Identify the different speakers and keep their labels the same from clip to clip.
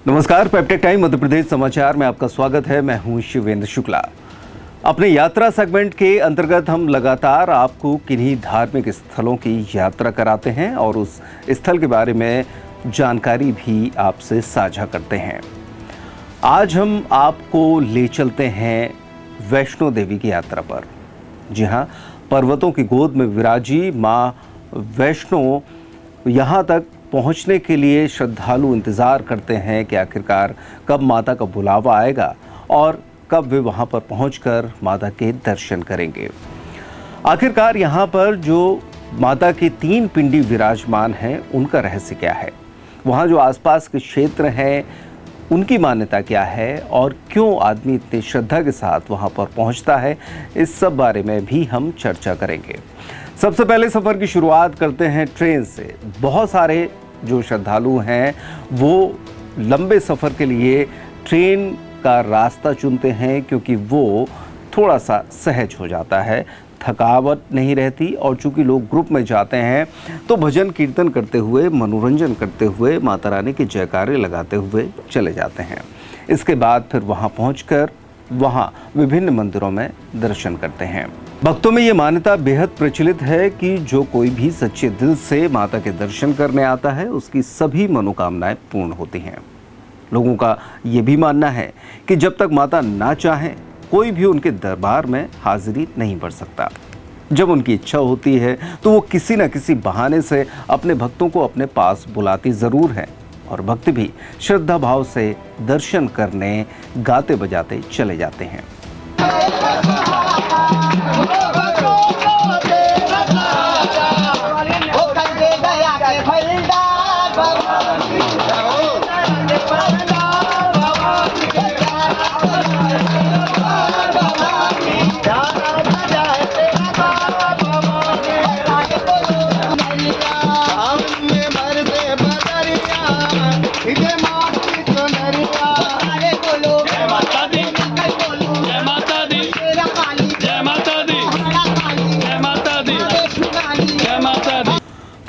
Speaker 1: नमस्कार, पेप्टेक टाइम मध्य प्रदेश समाचार में आपका स्वागत है। मैं हूं शिवेंद्र शुक्ला। अपने यात्रा सेगमेंट के अंतर्गत हम लगातार आपको किन्हीं धार्मिक स्थलों की यात्रा कराते हैं और उस स्थल के बारे में जानकारी भी आपसे साझा करते हैं। आज हम आपको ले चलते हैं वैष्णो देवी की यात्रा पर। जी हां, पर्वतों की गोद में विराजी मां वैष्णो यहाँ तक पहुँचने के लिए श्रद्धालु इंतज़ार करते हैं कि आखिरकार कब माता का बुलावा आएगा और कब वे वहाँ पर पहुँचकर माता के दर्शन करेंगे। आखिरकार यहाँ पर जो माता की 3 पिंडी विराजमान हैं, उनका रहस्य क्या है, वहाँ जो आसपास के क्षेत्र हैं उनकी मान्यता क्या है और क्यों आदमी इतनी श्रद्धा के साथ वहाँ पर पहुँचता है, इस सब बारे में भी हम चर्चा करेंगे। सबसे पहले सफ़र की शुरुआत करते हैं ट्रेन से। बहुत सारे जो श्रद्धालु हैं वो लंबे सफ़र के लिए ट्रेन का रास्ता चुनते हैं क्योंकि वो थोड़ा सा सहज हो जाता है, थकावट नहीं रहती और चूँकि लोग ग्रुप में जाते हैं तो भजन कीर्तन करते हुए, मनोरंजन करते हुए, माता रानी के जयकारे लगाते हुए चले जाते हैं। इसके बाद फिर वहाँ पहुँचकर वहाँ विभिन्न मंदिरों में दर्शन करते हैं। भक्तों में ये मान्यता बेहद प्रचलित है कि जो कोई भी सच्चे दिल से माता के दर्शन करने आता है उसकी सभी मनोकामनाएं पूर्ण होती हैं। लोगों का ये भी मानना है कि जब तक माता ना चाहें कोई भी उनके दरबार में हाजिरी नहीं भर सकता। जब उनकी इच्छा होती है तो वो किसी न किसी बहाने से अपने भक्तों को अपने पास बुलाती ज़रूर है और भक्त भी श्रद्धा भाव से दर्शन करने गाते बजाते चले जाते हैं।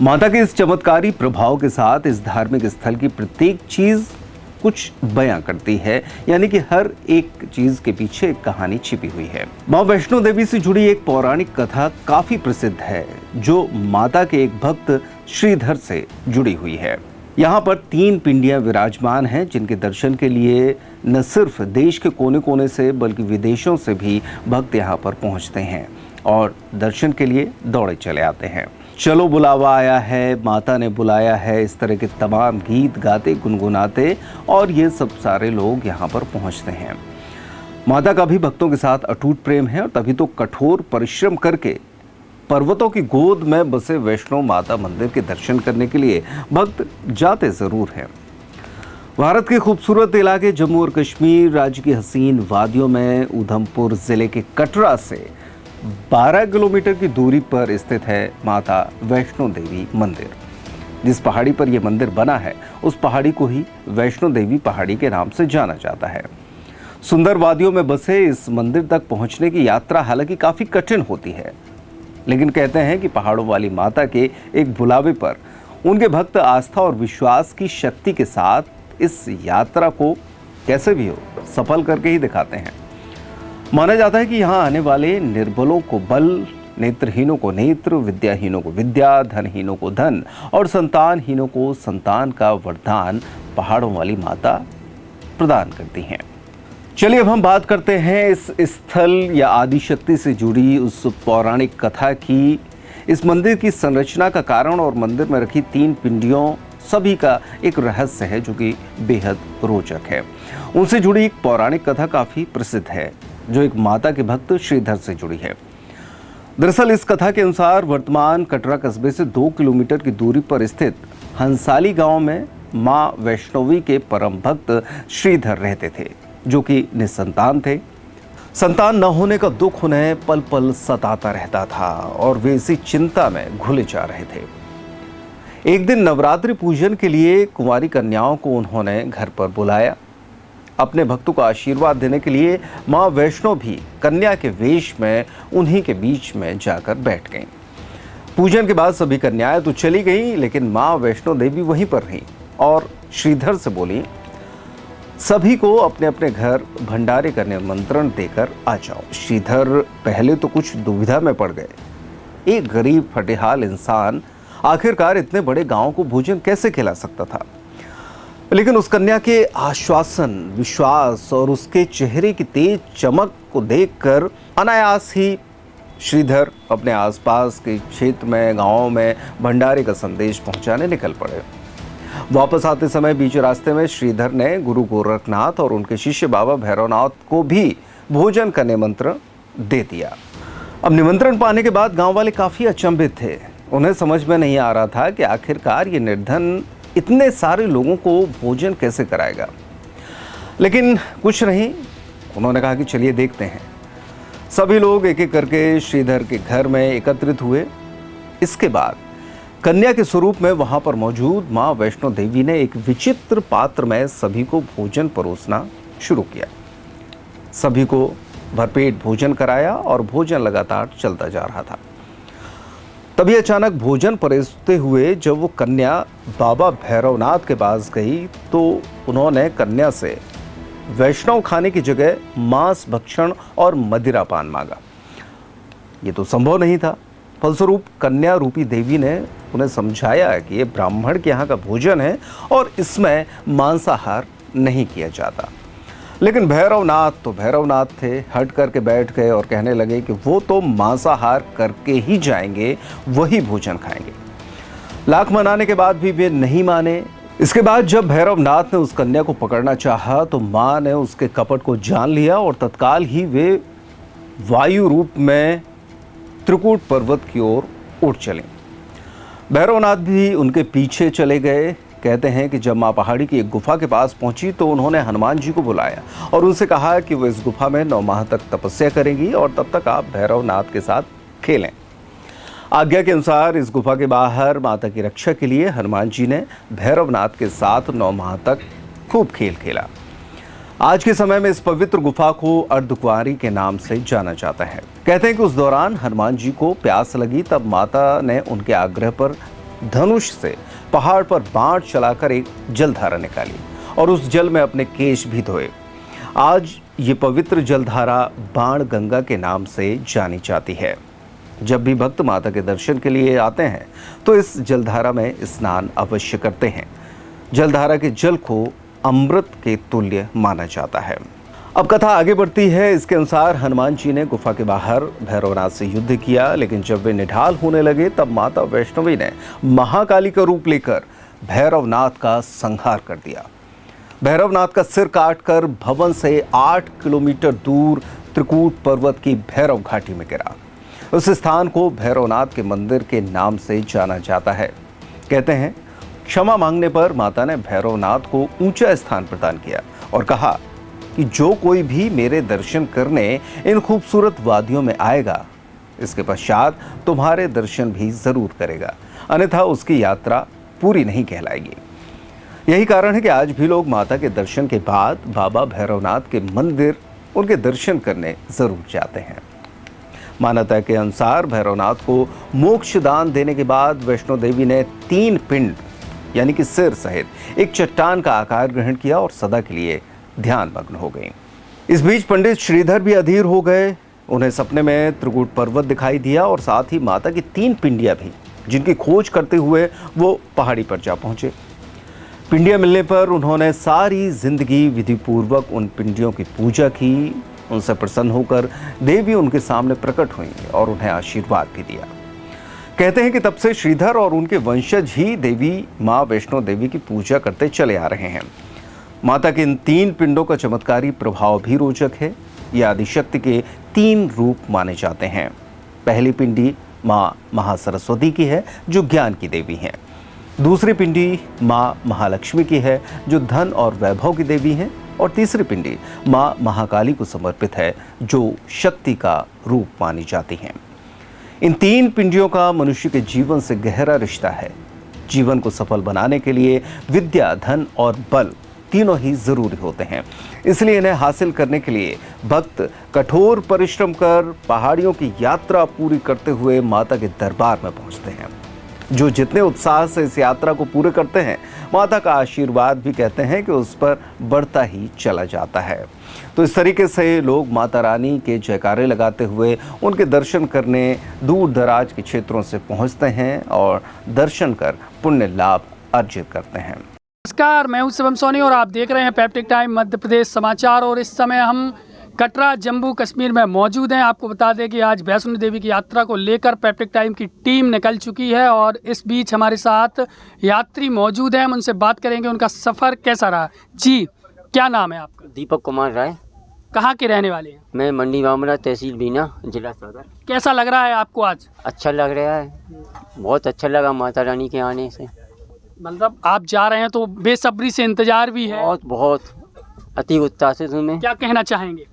Speaker 1: माता के इस चमत्कारी प्रभाव के साथ इस धार्मिक स्थल की प्रत्येक चीज कुछ बयां करती है, यानी कि हर एक चीज के पीछे एक कहानी छिपी हुई है। मां वैष्णो देवी से जुड़ी एक पौराणिक कथा काफी प्रसिद्ध है जो माता के एक भक्त श्रीधर से जुड़ी हुई है। यहाँ पर 3 पिंडियां विराजमान हैं जिनके दर्शन के लिए न सिर्फ देश के कोने कोने से बल्कि विदेशों से भी भक्त यहाँ पर पहुँचते हैं और दर्शन के लिए दौड़े चले आते हैं। चलो बुलावा आया है, माता ने बुलाया है, इस तरह के तमाम गीत गाते गुनगुनाते और ये सब सारे लोग यहाँ पर पहुँचते हैं। माता का भी भक्तों के साथ अटूट प्रेम है और तभी तो कठोर परिश्रम करके पर्वतों की गोद में बसे वैष्णो माता मंदिर के दर्शन करने के लिए भक्त जाते ज़रूर हैं। भारत के खूबसूरत इलाके जम्मू और कश्मीर राज्य की हसीन वादियों में उधमपुर ज़िले के कटरा से 12 किलोमीटर की दूरी पर स्थित है माता वैष्णो देवी मंदिर। जिस पहाड़ी पर यह मंदिर बना है उस पहाड़ी को ही वैष्णो देवी पहाड़ी के नाम से जाना जाता है। सुंदर वादियों में बसे इस मंदिर तक पहुंचने की यात्रा हालांकि काफ़ी कठिन होती है, लेकिन कहते हैं कि पहाड़ों वाली माता के एक बुलावे पर उनके भक्त आस्था और विश्वास की शक्ति के साथ इस यात्रा को कैसे भी हो सफल करके ही दिखाते हैं। माना जाता है कि यहाँ आने वाले निर्बलों को बल, नेत्रहीनों को नेत्र, विद्याहीनों को विद्या, धनहीनों को धन और संतानहीनों को संतान का वरदान पहाड़ों वाली माता प्रदान करती हैं। चलिए अब हम बात करते हैं इस स्थल या आदिशक्ति से जुड़ी उस पौराणिक कथा की। इस मंदिर की संरचना का कारण और मंदिर में रखी 3 पिंडियों सभी का एक रहस्य है जो कि बेहद रोचक है। उनसे जुड़ी एक पौराणिक कथा काफ़ी प्रसिद्ध है जो एक माता के भक्त श्रीधर से जुड़ी है। दरअसल इस कथा के अनुसार वर्तमान कटरा कस्बे से 2 किलोमीटर की दूरी पर स्थित हंसाली गांव में मां वैष्णवी के परम भक्त श्रीधर रहते थे जो कि निसंतान थे। संतान न होने का दुख उन्हें पल पल सताता रहता था और वे इसी चिंता में घुले जा रहे थे। एक दिन नवरात्रि पूजन के लिए कुंवारी कन्याओं को उन्होंने घर पर बुलाया। अपने भक्तों को आशीर्वाद देने के लिए मां वैष्णो भी कन्या के वेश में उन्हीं के बीच में जाकर बैठ गईं। पूजन के बाद सभी कन्याएं तो चली गईं, लेकिन मां वैष्णो देवी वहीं पर रहीं और श्रीधर से बोली, सभी को अपने अपने घर भंडारे का निमंत्रण देकर आ जाओ। श्रीधर पहले तो कुछ दुविधा में पड़ गए। एक गरीब फटेहाल इंसान आखिरकार इतने बड़े गांव को भोजन कैसे खिला सकता था? लेकिन उस कन्या के आश्वासन, विश्वास और उसके चेहरे की तेज चमक को देखकर अनायास ही श्रीधर अपने आसपास के क्षेत्र में, गांव में भंडारे का संदेश पहुंचाने निकल पड़े। वापस आते समय बीच रास्ते में श्रीधर ने गुरु गोरखनाथ और उनके शिष्य बाबा भैरवनाथ को भी भोजन का निमंत्रण दे दिया। अब निमंत्रण पाने के बाद गांव वाले काफी अचंभित थे। उन्हें समझ में नहीं आ रहा था कि आखिरकार ये निर्धन इतने सारे लोगों को भोजन कैसे कराएगा। लेकिन कुछ नहीं, उन्होंने कहा कि चलिए देखते हैं। सभी लोग एक एक करके श्रीधर के घर में एकत्रित हुए। इसके बाद कन्या के स्वरूप में वहां पर मौजूद मां वैष्णो देवी ने एक विचित्र पात्र में सभी को भोजन परोसना शुरू किया। सभी को भरपेट भोजन कराया और भोजन लगातार चलता जा रहा था। तभी अचानक भोजन परोसते हुए जब वो कन्या बाबा भैरवनाथ के पास गई तो उन्होंने कन्या से वैष्णव खाने की जगह मांस भक्षण और मदिरा पान मांगा। ये तो संभव नहीं था। फलस्वरूप कन्या रूपी देवी ने उन्हें समझाया कि ये ब्राह्मण के यहाँ का भोजन है और इसमें मांसाहार नहीं किया जाता। लेकिन भैरवनाथ तो भैरवनाथ थे, हट करके बैठ गए और कहने लगे कि वो तो मांसाहार करके ही जाएंगे, वही भोजन खाएंगे। लाख मनाने के बाद भी वे नहीं माने। इसके बाद जब भैरवनाथ ने उस कन्या को पकड़ना चाहा तो मां ने उसके कपट को जान लिया और तत्काल ही वे वायु रूप में त्रिकूट पर्वत की ओर उठ चले। भैरवनाथ भी उनके पीछे चले गए। कहते हैं कि जब मां पहाड़ी की एक गुफा के पास पहुंची तो उन्होंने हनुमान जी को बुलाया और उनसे कहा कि वो इस गुफा में 9 माह तक तपस्या करेंगी और तब तक आप भैरवनाथ के साथ खेलें। आज्ञा के अनुसार इस गुफा के बाहर माता की रक्षा के लिए हनुमान जी ने भैरवनाथ के साथ 9 माह तक खूब खेल खेला। आज के समय में इस पवित्र गुफा को अर्धकुंवारी के नाम से जाना जाता है। कहते हैं कि उस दौरान हनुमान जी को प्यास लगी, तब माता ने उनके आग्रह पर धनुष से पहाड़ पर बाण चलाकर एक जलधारा निकाली और उस जल में अपने केश भी धोए। आज ये पवित्र जलधारा बाण गंगा के नाम से जानी जाती है। जब भी भक्त माता के दर्शन के लिए आते हैं तो इस जलधारा में स्नान अवश्य करते हैं। जलधारा के जल को अमृत के तुल्य माना जाता है। अब कथा आगे बढ़ती है। इसके अनुसार हनुमान जी ने गुफा के बाहर भैरवनाथ से युद्ध किया, लेकिन जब वे निढाल होने लगे तब माता वैष्णवी ने महाकाली का रूप लेकर भैरवनाथ का संहार कर दिया। भैरवनाथ का सिर काटकर भवन से 8 किलोमीटर दूर त्रिकूट पर्वत की भैरव घाटी में गिरा। उस स्थान को भैरवनाथ के मंदिर के नाम से जाना जाता है। कहते हैं क्षमा मांगने पर माता ने भैरवनाथ को ऊंचा स्थान प्रदान किया और कहा कि जो कोई भी मेरे दर्शन करने इन खूबसूरत वादियों में आएगा, इसके पश्चात तुम्हारे दर्शन भी जरूर करेगा, अन्यथा उसकी यात्रा पूरी नहीं कहलाएगी। यही कारण है कि आज भी लोग माता के दर्शन के बाद बाबा भैरवनाथ के मंदिर उनके दर्शन करने जरूर जाते हैं। मान्यता के अनुसार भैरवनाथ को मोक्ष दान देने के बाद वैष्णो देवी ने 3 पिंड यानी कि सिर सहित एक चट्टान का आकार ग्रहण किया और सदा के लिए ध्यान मग्न हो गई। इस बीच पंडित श्रीधर भी अधीर हो गए। उन्हें सपने में त्रिकूट पर्वत दिखाई दिया और साथ ही माता की 3 पिंडियां भी, जिनकी खोज करते हुए वो पहाड़ी पर जा पहुंचे। पिंडियां मिलने पर उन्होंने सारी जिंदगी विधि पूर्वक उन पिंडियों की पूजा की। उनसे प्रसन्न होकर देवी उनके सामने प्रकट हुई और उन्हें आशीर्वाद भी दिया। कहते हैं कि तब से श्रीधर और उनके वंशज ही देवी मां वैष्णो देवी की पूजा करते चले आ रहे हैं। माता के इन 3 पिंडों का चमत्कारी प्रभाव भी रोचक है। ये आदिशक्ति के 3 रूप माने जाते हैं। पहली पिंडी मां महासरस्वती की है, जो ज्ञान की देवी हैं। दूसरी पिंडी मां महालक्ष्मी की है, जो धन और वैभव की देवी हैं। और तीसरी पिंडी मां महाकाली को समर्पित है, जो शक्ति का रूप मानी जाती हैं। इन 3 पिंडियों का मनुष्य के जीवन से गहरा रिश्ता है। जीवन को सफल बनाने के लिए विद्या, धन और बल तीनों ही जरूरी होते हैं। इसलिए इन्हें हासिल करने के लिए भक्त कठोर परिश्रम कर पहाड़ियों की यात्रा पूरी करते हुए माता के दरबार में पहुंचते हैं। जो जितने उत्साह से इस यात्रा को पूरे करते हैं, माता का आशीर्वाद भी कहते हैं कि उस पर बढ़ता ही चला जाता है। तो इस तरीके से लोग माता रानी के जयकारे लगाते हुए उनके दर्शन करने दूर दराज के क्षेत्रों से पहुंचते हैं और दर्शन कर पुण्य लाभ अर्जित करते हैं।
Speaker 2: नमस्कार, मैं हूं शिवम सोनी और आप देख रहे हैं पैप्टिक टाइम मध्य प्रदेश समाचार। और इस समय हम कटरा जम्मू कश्मीर में मौजूद हैं। आपको बता दें कि आज वैष्णो देवी की यात्रा को लेकर पैप्टिक टाइम की टीम निकल चुकी है और इस बीच हमारे साथ यात्री मौजूद हैं। हम उनसे बात करेंगे उनका सफ़र कैसा रहा। जी, क्या नाम है आपका?
Speaker 3: दीपक कुमार राय।
Speaker 2: कहाँ के रहने वाले हैं?
Speaker 3: मैं मंडी मामला, तहसील बीना, जिला सदर।
Speaker 2: कैसा लग रहा है आपको आज?
Speaker 3: अच्छा लग रहा है, बहुत अच्छा लगा माता रानी के आने से।
Speaker 2: मतलब आप जा रहे हैं तो बेसब्री से इंतजार भी है?
Speaker 3: बहुत अति उत्साहित हूँ मैं।
Speaker 2: क्या कहना चाहेंगे?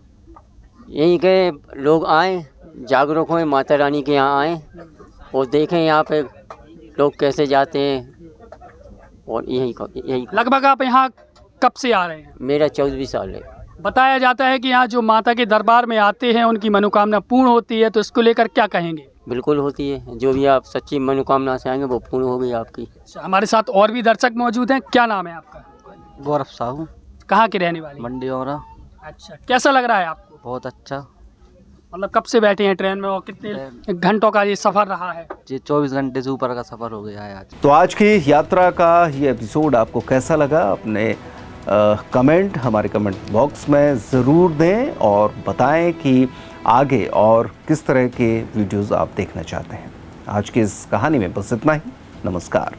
Speaker 3: यही के लोग आएँ, जागरूक हों, माता रानी के यहाँ आएँ और देखें यहाँ पे लोग कैसे जाते हैं। और यही
Speaker 2: लगभग आप यहाँ कब से आ रहे हैं?
Speaker 3: मेरा 14 साल है।
Speaker 2: बताया जाता है कि यहाँ जो माता के दरबार में आते हैं उनकी मनोकामना पूर्ण होती है, तो इसको लेकर क्या कहेंगे?
Speaker 3: बिल्कुल होती है, जो भी आप सच्ची मनोकामना से आएंगे वो पूर्ण होगी आपकी।
Speaker 2: हमारे साथ और भी दर्शक मौजूद हैं। क्या नाम है आपका?
Speaker 4: गौरव साहू।
Speaker 2: कहाँ के रहने वाले?
Speaker 4: मंडी और।
Speaker 2: अच्छा, कैसा लग रहा है आपको?
Speaker 4: बहुत अच्छा।
Speaker 2: मतलब कब से बैठे हैं ट्रेन में और कितने घंटों का ये सफ़र रहा है?
Speaker 4: जी 24 घंटे से ऊपर का सफ़र हो गया है आज।
Speaker 1: तो आज की यात्रा का ये एपिसोड आपको कैसा लगा? अपने कमेंट हमारे कमेंट बॉक्स में ज़रूर दें और बताएं कि आगे और किस तरह के वीडियोस आप देखना चाहते हैं। आज की इस कहानी में बस इतना ही। नमस्कार।